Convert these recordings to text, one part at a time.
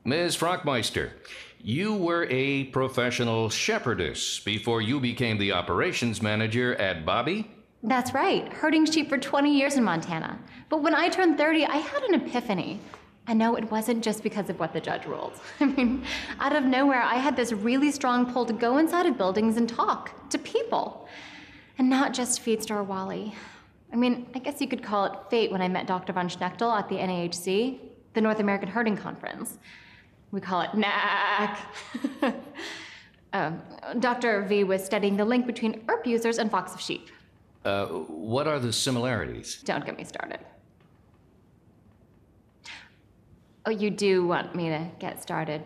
Ms. Frockmeister, you were a professional shepherdess before you became the operations manager at Bobby? That's right, herding sheep for 20 years in Montana. But when I turned 30, I had an epiphany. I know it wasn't just because of what the judge ruled. I mean, out of nowhere, I had this really strong pull to go inside of buildings and talk to people. And not just feed store Wally. I mean, I guess you could call it fate when I met Dr. von Schnechtel at the NAHC, the North American Herding Conference. We call it NAC. Dr. V was studying the link between ERP users and flocks of sheep. What are the similarities? Don't get me started. Oh, you do want me to get started?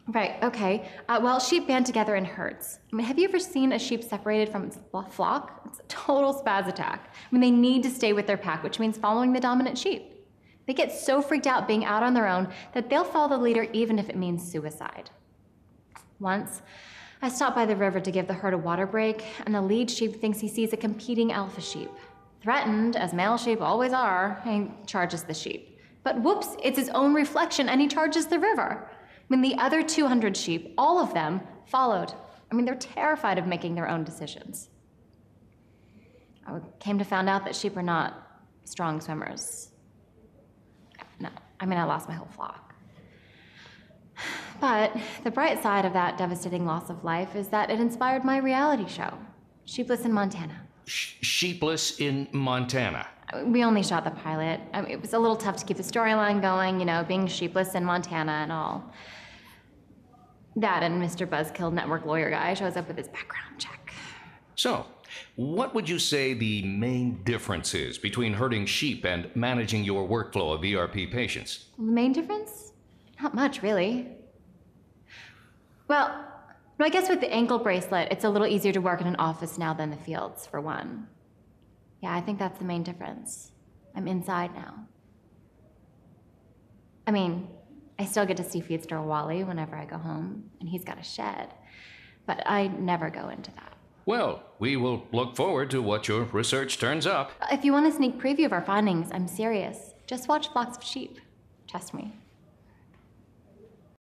Right, okay. Well, sheep band together in herds. I mean, have you ever seen a sheep separated from its flock? It's a total spaz attack. I mean, they need to stay with their pack, which means following the dominant sheep. They get so freaked out being out on their own that they'll follow the leader even if it means suicide. Once, I stopped by the river to give the herd a water break, and the lead sheep thinks he sees a competing alpha sheep. Threatened, as male sheep always are, he charges the sheep. But whoops, it's his own reflection, and he charges the river. When the other 200 sheep, all of them, followed. I mean, they're terrified of making their own decisions. I came to find out that sheep are not strong swimmers. No, I mean, I lost my whole flock. But the bright side of that devastating loss of life is that it inspired my reality show, Sheepless in Montana. Sheepless in Montana? We only shot the pilot. I mean, it was a little tough to keep the storyline going, you know, being sheepless in Montana and all. That and Mr. Buzzkill network lawyer guy shows up with his background check. So, what would you say the main difference is between herding sheep and managing your workflow of ERP patients? The main difference? Not much, really. Well, I guess with the ankle bracelet, it's a little easier to work in an office now than the fields, for one. Yeah, I think that's the main difference. I'm inside now. I mean, I still get to see feed store Wally whenever I go home, and he's got a shed, but I never go into that. Well, we will look forward to what your research turns up. If you want a sneak preview of our findings, I'm serious. Just watch Flocks of Sheep. Trust me.